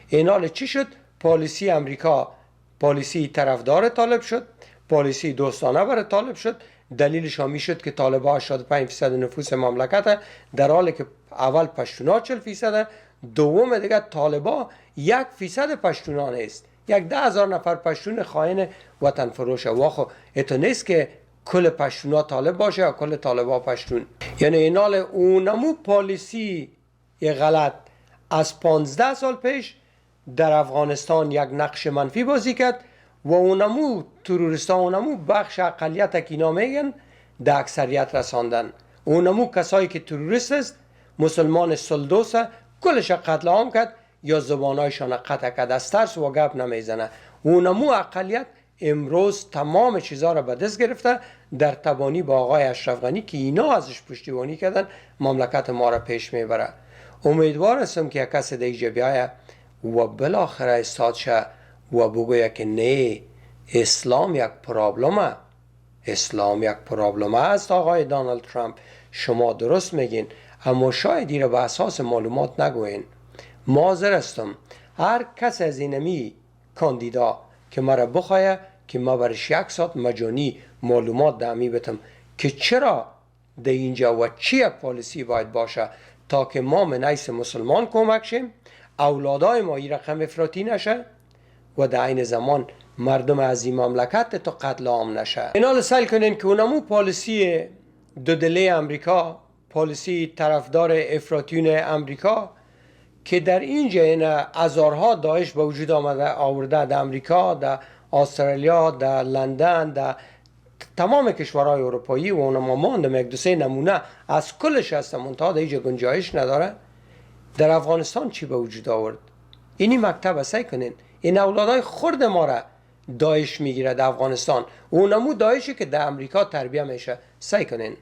اینال چی شد؟ پالیسی امریکا پالیسی طرفدار طالب شد، پالیسی دوستانه برای طالب شد. دلیلش هم شد که طالبان 85% نفوس مملکت، در حالی که اول پشتونا 40%، دوم دیگه طالبان 1% پشتونا نیست، 10,000 نفر پشتون خائن وطن فروشه. واخو اتو نیست که کل پشتونا طالب باشه یا کل طالبان پشتون. یعنی اینال اونمو پالیسی غلط از 15 سال پیش در افغانستان یک نقش منفی بازی کرد و اونمو تروریستا، اونمو بخش اقلیت که اینا میگن در اکثریت رساندن. اونمو کسایی که تروریست است، مسلمان سلدوس، کلش قتل عام کرد یا زبانایشان قطع کرد، از ترس و گپ نمیزنه. اونمو اقلیت امروز تمام چیزا را به دست گرفته در تبانی با آقای اشرف غنی که اینا ازش پشتیبانی کردن مملکت ما را پیش میبره. امیدوار هستم که یک کس دیگه بیایه و بالاخره استاد شه و بگویه که نه، اسلام یک پرابلمه، اسلام یک پرابلمه است. آقای دانالد ترامپ شما درست میگین، اما شاید این را به اساس معلومات نگوین. معذر هستم، هر کس از اینمی کاندیدا که مرا بخواه که ما برش 1 ساعت مجانی معلومات دمی بتم که چرا در اینجا و چی یک پالیسی باید باشه تا که ما من حیث مسلمان کمک شیم، اولادای ما این رقم افراطی نشه و در این زمان مردم از این مملکت تا قتل عام نشه. اینا سعی کنین که اونمو پالیسی دودله امریکا، پالیسی طرفدار افراطیون امریکا که در اینجا این هزارها داعش به وجود آورده در امریکا، در استرالیا، در لندن، در تمام کشورهای اروپایی و اونما ماندم 1-2 نمونه از کلش هستم، منتها در اینجا گنجایش نداره. در افغانستان چی به وجود آورد؟ اینی مکتب سعی کنین این اولادای خرد ما را داعش میگیره در افغانستان، اونمو داعشی که در امریکا تربیه میشه. سعی کنین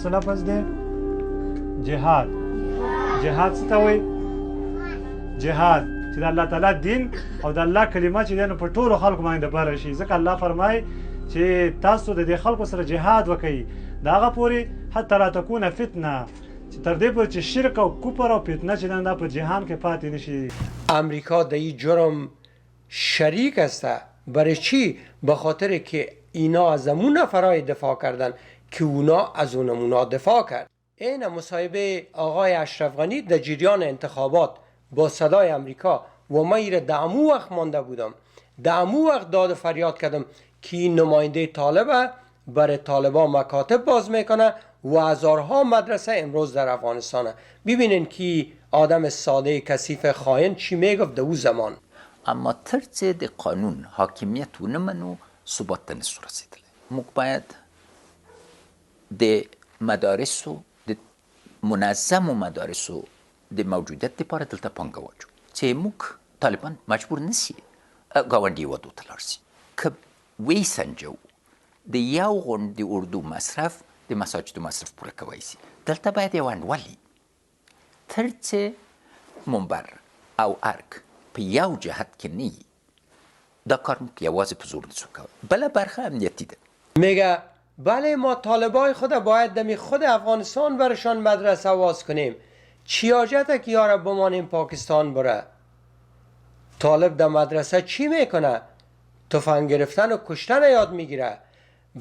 دا لفظ دی جهاد. جهاد څه ته وایي؟ جهاد چې د الله تعالی دین او د الله کلمه چې دی نو په ټولو خلکو باندې دپاره شي، ځکه الله فرمایي چې تاسو د دې خلکو سره جهاد وکئ د هغه پورې حتی لا تکونه فتنه، چې تر دې پورې چې شرک او کفر او فتنه چې دا په جهان کې پاتې نشي. امریکا در این جرم شریک است. برای چی؟ به خاطر که اینا از امون نفرای دفاع کردن که اونا از اونمونا دفاع کرد. این مصاحبه آقای اشرف غنی در جریان انتخابات با صدای امریکا و من ایره دعمو وقت مانده بودم، دعمو وقت داد و فریاد کردم که این نماینده طالبه برای طالبان مکاتب باز میکنه و هزارها مدرسه امروز در افغانستانه. ببینین که آدم ساده کثیف خائن چی میگفت در او زمان. اما ترڅ د قانون حاکمیت ونه منو ثبات ته نسو رسیدلی. موږ باید د مدارسو د منظمو مدارسو د موجودیت لپاره دلته پانګه واچو چې موږ طالبان مجبور نسی ګاونډي هیوادو ته لاړ سي. که ویسنجو د یو غونډ د اردو مصرف د مساجدو مصرف پوره کوی سي، دلته باید یو انډولي ترڅ منبر او ارګ په یو جهت کې نه وي دا کار موږ یوازې په زور نسو کولی. بله برخه امنیتی ده. میگه بله ما طالبای خود باید دمی خود افغانستان برشان مدرسه واز کنیم، چی حاجته که یارا بمانیم پاکستان بره؟ طالب در مدرسه چی میکنه؟ تفنگ گرفتن و کشتن یاد میگیره،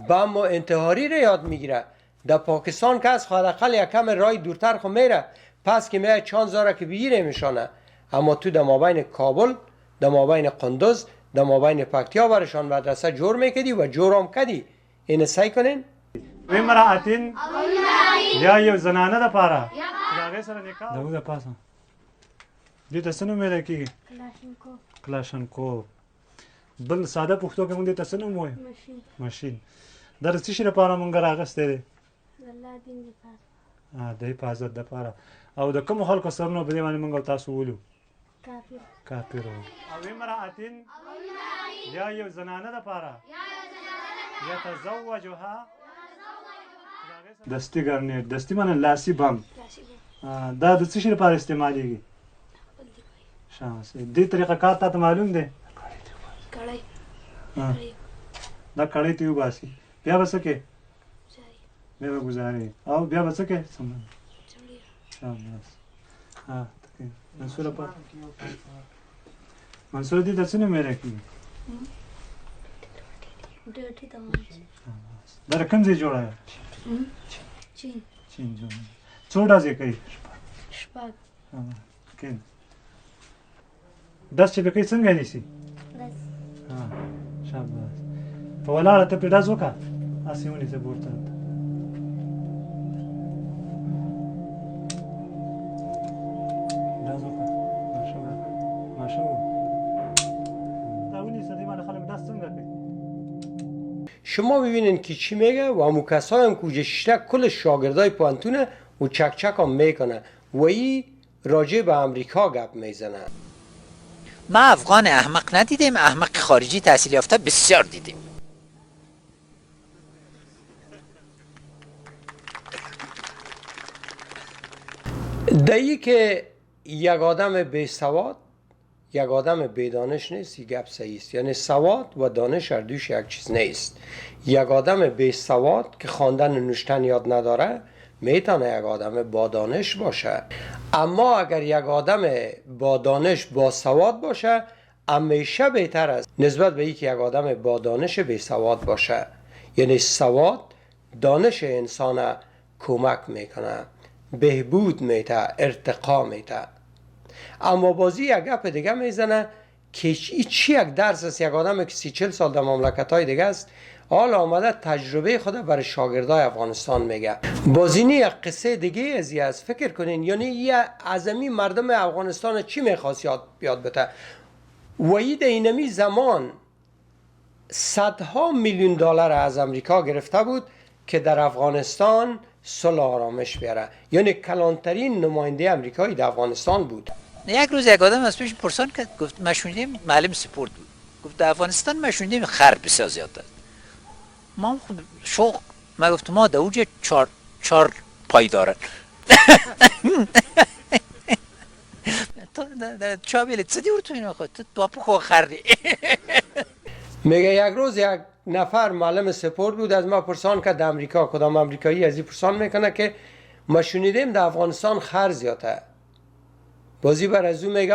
بم و انتحاری رو یاد میگیره. در پاکستان که از خالقل یکم رای دورتر خو میره، پس که میره چند زاره که بگیره میشانه. اما تو در مابین کابل، در مابین قندوز، در مابین پکتیا برشان مدرسه جور میکدی و جورم کدی. این سعی کنین امرأتین یا یو زنانه د پاره دا غي سره نکاح دغه د پاسه دې تاسو مې راکې کلاشنکوف بل ساده پښتو کې مونږ دې تاسو نو وای ماشین دا د څه شي لپاره مونږ راغسته دي الله دې لپاره د حفاظت لپاره او د کوم خلکو سره نو بده باندې مونږ تاسو ولو کافر او امرأتین یا یو زنانه د پاره یتزوجها دستی ګرنیټ دستی معنی لاسی بم دا د څه شي لپاره استعمالیږي شانس دې طریقه کار ته معلوم دی کړای دا کړای ته وباسي بیا وسکه بیا وګزاري او بیا وسکه سم شانس تکي منصور په منصور دې د څه نه مې راکې ډېر ته دا کوم ځای جوړه چین جوړه څو ډازې کوي شپږ کین 10 چې به کوي څنګه نیسي 10 شاباش په ولاړه ته په ډاز وکړه اسې ونیسه پورته ډاز وکړه ماشاءالله دا ونیسه دې باندې خلک ډاز څنګه کوي. شما ببینین که چی میگه و همون کسایی هم که ششتک کل شاگردای پانتونه و چک چک هم میکنه و ای راجع به امریکا گپ میزنه. ما افغان احمق ندیدیم، احمق خارجی تحصیل یافته بسیار دیدیم. دایی که یک آدم بی سواد یک آدم بی دانش نیست، یک گپ صحیح است. یعنی سواد و دانش هر دوش یک چیز نیست. یک آدم بی سواد که خواندن و نوشتن یاد نداره میتونه یک آدم با دانش باشه، اما اگر یک آدم با دانش با سواد باشه همیشه بهتر است نسبت به اینکه یک آدم با دانش بی سواد باشه. یعنی سواد دانش انسان کمک میکنه، بهبود میده، ارتقا میده. اما بازی یک گپ دیگه میزنه که چی یک درس است. یک آدم که 30-40 سال در مملکت های دیگه است حالا آمده تجربه خود برای شاگردای افغانستان میگه. بازینی یک قصه دیگه ازی است. فکر کنین یعنی یه عظمی مردم افغانستان چی میخواست یاد بده. وید اینمی زمان صدها میلیون دلار از امریکا گرفته بود که در افغانستان صلح آرامش بیاره. یعنی کلانترین نماینده امریکایی در افغانستان بود. یک روز یک آدم از پیش پرسان کرد، گفت ما شنیدیم معلم سپورت بود، گفت در افغانستان ما شنیدیم خر بسیار زیاد است. ما خود شوق، ما گفت ما در اوج چار پای دارن. چا بیلی چه دیور تو اینو خود تو باپو خو خردی. میگه یک روز یک نفر معلم سپورت بود از ما پرسان کرد در امریکا، کدام امریکایی از این پرسان میکنه که ما شنیدیم در افغانستان خر زیاده. بازی بر از او میگه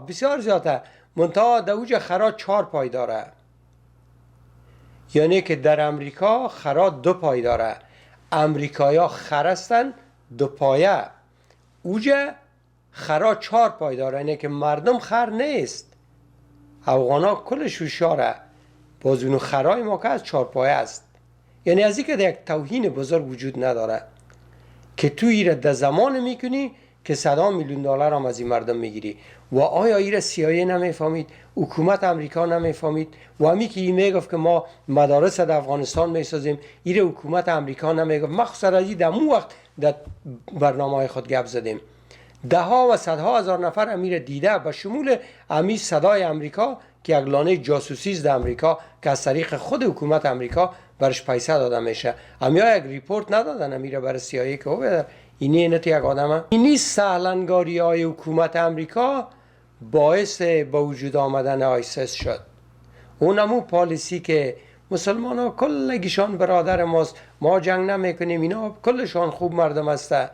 بسیار زیاده، منتها در اوج خرا 4 پای داره. یعنی که در امریکا خرا 2 پای داره. امریکایا خر هستن 2 پایه، اوج خرا 4 پای داره. یعنی که مردم خر نیست، افغانا کلش هوشیاره، باز اونو خرای ما که از 4 پایه است. یعنی از این که یک توهین بزرگ وجود نداره که تو ایره در زمان میکنی که 100 میلیون دلار هم از این مردم میگیری. و آیا ایره CIA نمیفهمید، حکومت امریکا نمیفهمید؟ و همی که این میگفت که ما مدارس در افغانستان میسازیم، ایره حکومت امریکا نمیگفت؟ مخصوصا از این دمو وقت در برنامه خود گپ زدیم. ده ها و صدها هزار نفر امیر دیده به شمول امی صدای امریکا که یک لانه جاسوسی در امریکا که از طریق خود حکومت امریکا برش پیسه داده میشه. امیا یک ریپورت ندادن امیر برای CIA که بده اینی نت یک آدمه. اینی سهلنگاری های حکومت امریکا باعث با وجود آمدن آیسیس شد. اونمو پالیسی که مسلمان ها کلگیشان برادر ماست، ما جنگ نمیکنیم، اینا کلشان خوب مردم هسته.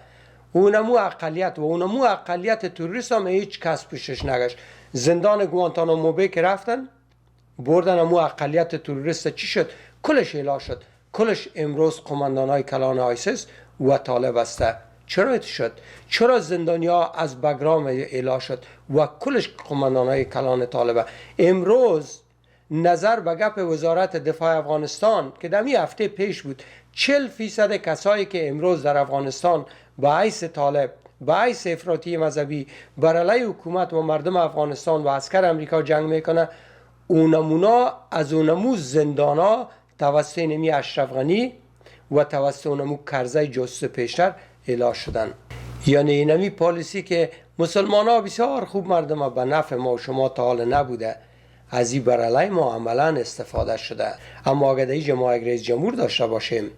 اونمو اقلیت و اونمو اقلیت توریست هم هیچ کس پوشش نگشت. زندان گوانتانامو بی که رفتن بردن امو اقلیت توریست چی شد؟ کلش اعلا شد. کلش امروز قماندانای کلان آیسیس و طالب هسته. چرا ایت شد؟ چرا زندانیا از بگرام اعلا شد و کلش قماندانای کلان طالبه؟ امروز نظر به گپ وزارت دفاع افغانستان که دمی هفته پیش بود 40% کسایی که امروز در افغانستان به حیث طالب، به حیث افراطی مذهبی بر علیه حکومت و مردم افغانستان و عسکر امریکا جنگ میکنه، اونمونا از اونمو زندانا توسط نمی اشرف غنی و توسط اونمو کرزی جاسوس پیشتر اعلا شدن. یعنی اینمی پالیسی که مسلمان ها بسیار خوب مردم به نفع ما و شما تا حال نبوده، از این بر علیه ما عملا استفاده شده. اما اگر دیگه ما یک رئیس جمهور داشته باشیم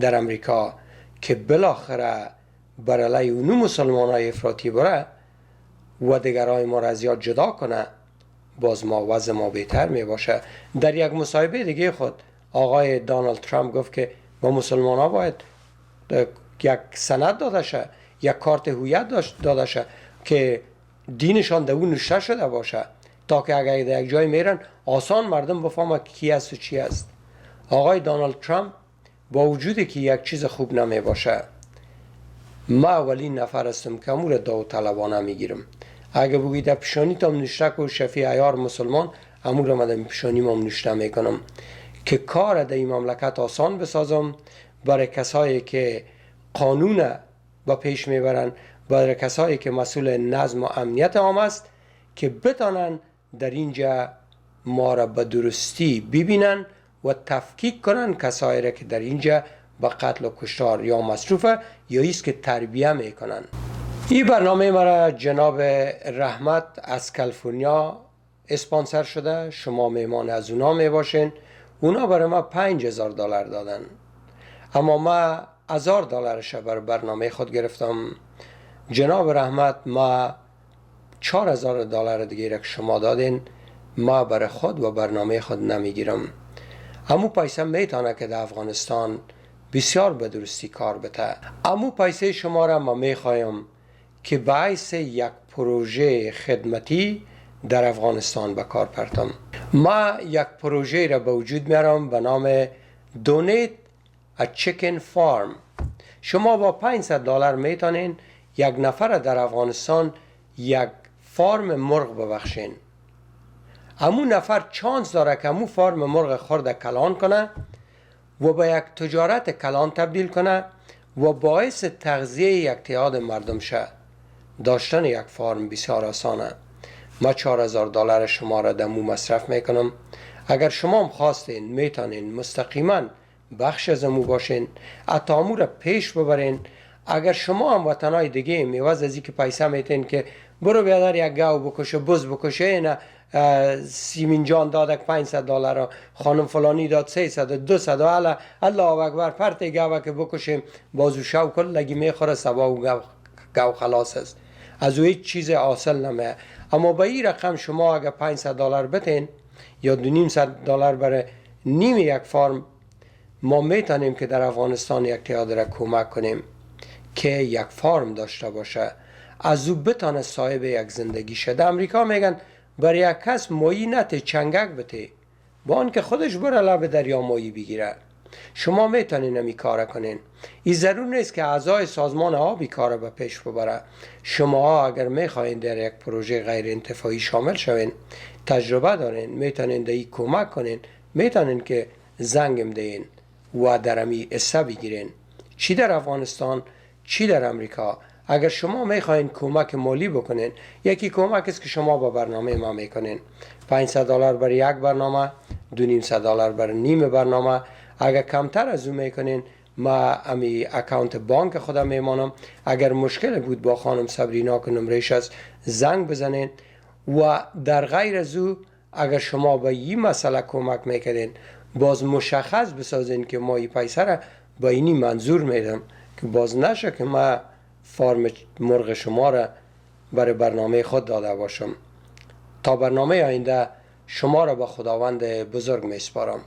در امریکا که بالاخره بر علیه اونو مسلمان های افراطی بره و دیگرای ما را از یاد جدا کنه، باز ما وضع ما بهتر می باشه. در یک مصاحبه دیگه خود آقای دانالد ترامپ گفت که با مسلمان ها باید یک سند داده شه، یک کارت هویت داده شه که دینشان در اون نوشته شده باشه، تا که اگر در یک جای میرن آسان مردم بفهمه کی است و چی است. آقای دانالد ترامپ با وجودی که یک چیز خوب نمی باشه، ما اولین نفر هستم که امور داوطلبانه میگیرم. اگه بگید پیشانی تام نوشته که شفیع عیار مسلمان، امور ما در پیشانی ما نوشته میکنم که کار در این مملکت آسان بسازم برای کسایی که قانون با پیش میبرن، برای کسایی که مسئول نظم و امنیت عام است، که بتانن در اینجا ما را به درستی ببینن و تفکیک کنن کسایی را که در اینجا به قتل و کشتار یا مصروفه یا ایست که تربیه میکنن. این برنامه مرا جناب رحمت از کالیفرنیا اسپانسر شده، شما میمان از اونا می باشین. اونا برای ما $5,000 دادن، اما ما $1,000 بر برنامه خود گرفتم. جناب رحمت، ما $4,000 دیگه که شما دادین ما برای خود و برنامه خود نمیگیرم. امو پیسه میتونه که در افغانستان بسیار به درستی کار بده. امو پیسه شما را ما میخوایم که باعث یک پروژه خدمتی در افغانستان به کار پرتم. ما یک پروژه را به وجود میارم به نام Donate a Chicken Farm. شما با $500 میتونین یک نفر در افغانستان یک فارم مرغ ببخشین. امون نفر چانس داره که امون فارم مرغ خورده کلان کنه و به یک تجارت کلان تبدیل کنه و باعث تغذیه یک تعداد مردم شه. داشتن یک فارم بسیار آسانه. ما $4,000 شما را دمو مصرف میکنم. اگر شما هم خواستین میتونین مستقیما بخش از امو باشین، حتی امو را پیش ببرین. اگر شما هم وطنهای دیگه میواز از که پیسه میتین که برو بیادر یک گاو بکشه، بز بکشه، اینه سیمین جان داد $500، خانم فلانی داد 300 200، الله اکبر پرت گاو که بکشیم بازو شو کل لگی میخوره سبا و گاو خلاص است. از او هیچ چیز حاصل نمیه. اما با این رقم شما اگر $500 بتین یا $200 برای نیم یک فارم، ما میتونیم که در افغانستان یک تعداد را کمک کنیم که یک فارم داشته باشه، از او بتانه صاحب یک زندگی شده. امریکا میگن برای یک کس ماهی نته چنگک بته با آن که خودش بره لب دریا ماهی بگیره. شما میتونین همی کار کنین. این ضرور نیست که اعضای سازمان آبی کار به پیش ببره. شما اگر میخواین در یک پروژه غیر انتفاعی شامل شوین، تجربه دارین، میتونین در این کمک کنین، میتونین که زنگم دین و در همی حصه بگیرین، چی در افغانستان چی در امریکا. اگر شما میخواین کمک مالی بکنین، یکی کمک است که شما با برنامه ما میکنین. $500 برای یک برنامه، $200 برای نیم برنامه. اگر کمتر از اون میکنین، ما امی اکاونت بانک خودم میمانم. اگر مشکل بود با خانم صبرینا که نمرش است زنگ بزنین. و در غیر از او اگر شما با این مسئله کمک میکنین، باز مشخص بسازین که ما این پیسه را با اینی منظور میدم که باز نشه که ما فارم مرغ شما را برای برنامه خود داده باشم. تا برنامه آینده شما را به خداوند بزرگ میسپارم.